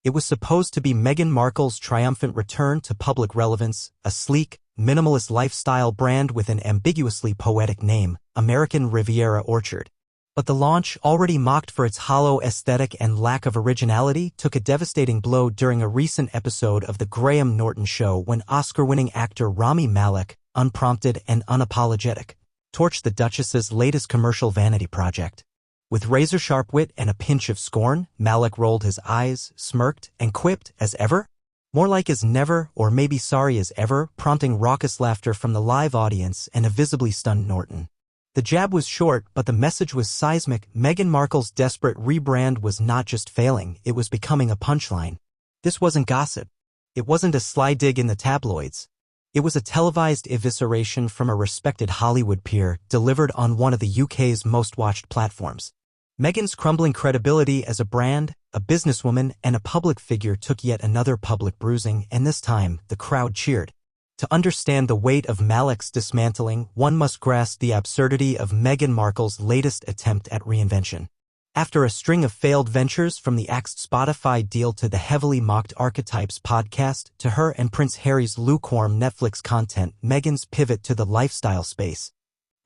It was supposed to be Meghan Markle's triumphant return to public relevance, a sleek, minimalist lifestyle brand with an ambiguously poetic name, American Riviera Orchard. But the launch, already mocked for its hollow aesthetic and lack of originality, took a devastating blow during a recent episode of The Graham Norton Show when Oscar-winning actor Rami Malek, unprompted and unapologetic, torched the Duchess's latest commercial vanity project. With razor-sharp wit and a pinch of scorn, Malek rolled his eyes, smirked, and quipped, as ever? More like as never, or maybe sorry as ever, prompting raucous laughter from the live audience and a visibly stunned Norton. The jab was short, but the message was seismic. Meghan Markle's desperate rebrand was not just failing, it was becoming a punchline. This wasn't gossip. It wasn't a sly dig in the tabloids. It was a televised evisceration from a respected Hollywood peer, delivered on one of the UK's most-watched platforms. Meghan's crumbling credibility as a brand, a businesswoman, and a public figure took yet another public bruising, and this time, the crowd cheered. To understand the weight of Malek's dismantling, one must grasp the absurdity of Meghan Markle's latest attempt at reinvention. After a string of failed ventures, from the axed Spotify deal to the heavily mocked Archetypes podcast to her and Prince Harry's lukewarm Netflix content, Meghan's pivot to the lifestyle space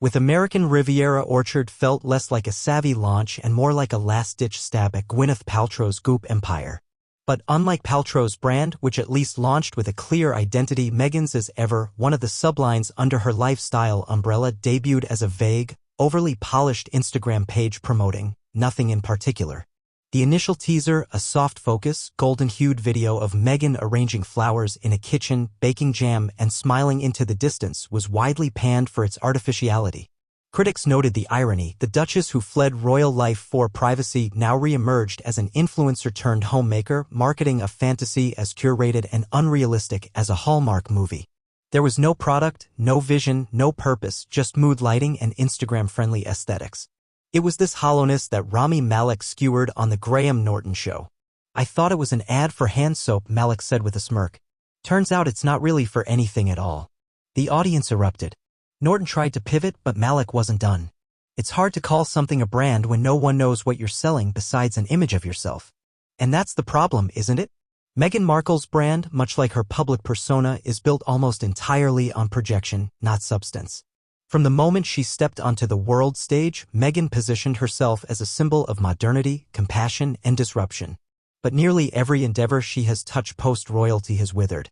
with American Riviera Orchard felt less like a savvy launch and more like a last-ditch stab at Gwyneth Paltrow's Goop empire. But unlike Paltrow's brand, which at least launched with a clear identity, Meghan's, as ever, one of the sublines under her lifestyle umbrella, debuted as a vague, overly polished Instagram page promoting nothing in particular. The initial teaser, a soft-focus, golden-hued video of Meghan arranging flowers in a kitchen, baking jam, and smiling into the distance, was widely panned for its artificiality. Critics noted the irony. The Duchess, who fled royal life for privacy, now re-emerged as an influencer-turned-homemaker, marketing a fantasy as curated and unrealistic as a Hallmark movie. There was no product, no vision, no purpose, just mood lighting and Instagram-friendly aesthetics. It was this hollowness that Rami Malek skewered on The Graham Norton Show. "I thought it was an ad for hand soap," Malek said with a smirk. "Turns out it's not really for anything at all." The audience erupted. Norton tried to pivot, but Malek wasn't done. It's hard to call something a brand when no one knows what you're selling besides an image of yourself. And that's the problem, isn't it? Meghan Markle's brand, much like her public persona, is built almost entirely on projection, not substance. From the moment she stepped onto the world stage, Meghan positioned herself as a symbol of modernity, compassion, and disruption. But nearly every endeavor she has touched post-royalty has withered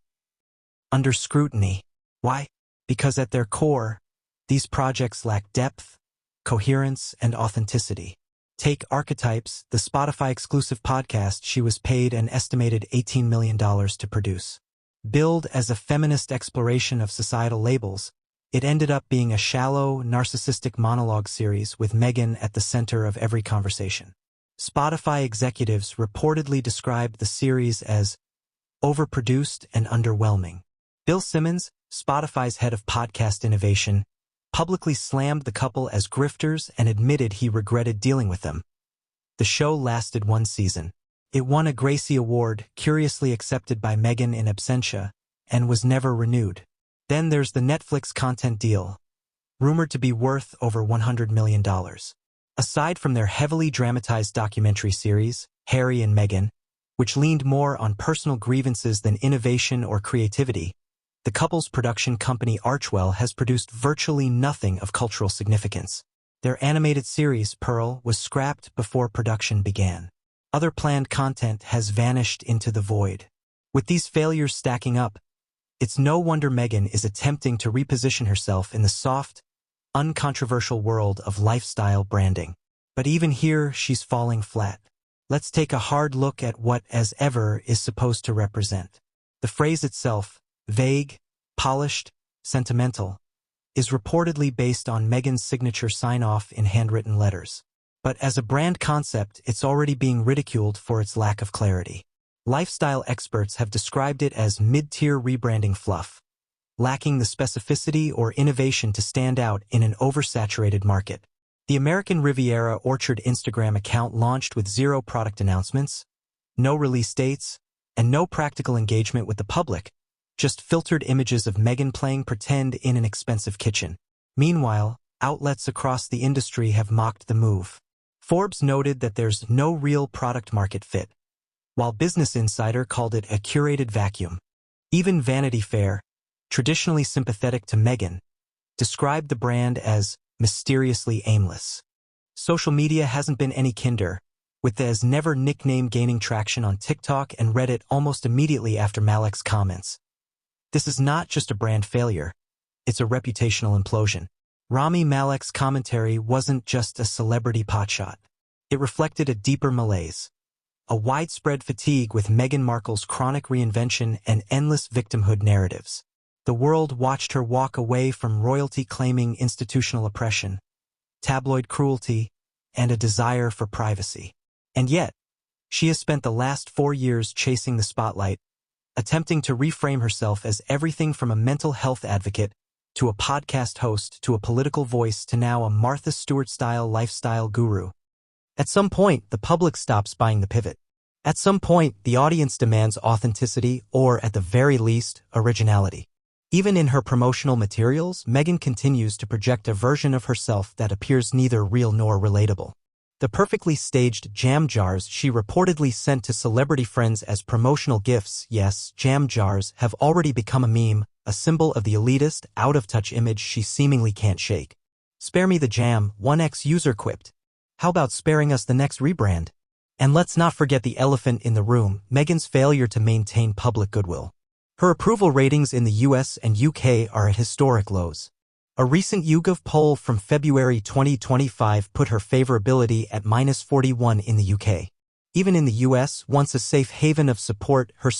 under scrutiny. Why? Because at their core, these projects lack depth, coherence, and authenticity. Take Archetypes, the Spotify-exclusive podcast she was paid an estimated $18 million to produce. Billed as a feminist exploration of societal labels, it ended up being a shallow, narcissistic monologue series with Meghan at the center of every conversation. Spotify executives reportedly described the series as overproduced and underwhelming. Bill Simmons, Spotify's head of podcast innovation, publicly slammed the couple as grifters and admitted he regretted dealing with them. The show lasted one season. It won a Gracie Award, curiously accepted by Meghan in absentia, and was never renewed. Then there's the Netflix content deal, rumored to be worth over $100 million. Aside from their heavily dramatized documentary series, Harry and Meghan, which leaned more on personal grievances than innovation or creativity, the couple's production company Archwell has produced virtually nothing of cultural significance. Their animated series, Pearl, was scrapped before production began. Other planned content has vanished into the void. With these failures stacking up, it's no wonder Meghan is attempting to reposition herself in the soft, uncontroversial world of lifestyle branding. But even here, she's falling flat. Let's take a hard look at what, as ever, is supposed to represent. The phrase itself, vague, polished, sentimental, is reportedly based on Meghan's signature sign-off in handwritten letters. But as a brand concept, it's already being ridiculed for its lack of clarity. Lifestyle experts have described it as mid-tier rebranding fluff, lacking the specificity or innovation to stand out in an oversaturated market. The American Riviera Orchard Instagram account launched with zero product announcements, no release dates, and no practical engagement with the public, just filtered images of Meghan playing pretend in an expensive kitchen. Meanwhile, outlets across the industry have mocked the move. Forbes noted that there's no real product-market fit. while Business Insider called it a curated vacuum. Even Vanity Fair, traditionally sympathetic to Meghan, described the brand as mysteriously aimless. Social media hasn't been any kinder, with the as never nickname gaining traction on TikTok and Reddit almost immediately after Malek's comments. This is not just a brand failure, it's a reputational implosion. Rami Malek's commentary wasn't just a celebrity potshot. It reflected a deeper malaise, a widespread fatigue with Meghan Markle's chronic reinvention and endless victimhood narratives. The world watched her walk away from royalty claiming institutional oppression, tabloid cruelty, and a desire for privacy. And yet, she has spent the last 4 years chasing the spotlight, attempting to reframe herself as everything from a mental health advocate to a podcast host to a political voice to now a Martha Stewart-style lifestyle guru. At some point, the public stops buying the pivot. At some point, the audience demands authenticity or, at the very least, originality. Even in her promotional materials, Meghan continues to project a version of herself that appears neither real nor relatable. The perfectly staged jam jars she reportedly sent to celebrity friends as promotional gifts, yes, jam jars, have already become a meme, a symbol of the elitist, out-of-touch image she seemingly can't shake. Spare me the jam, one ex-user quipped. How about sparing us the next rebrand? And let's not forget the elephant in the room, Meghan's failure to maintain public goodwill. Her approval ratings in the US and UK are at historic lows. A recent YouGov poll from February 2025 put her favorability at -41 in the UK. Even in the US, once a safe haven of support, her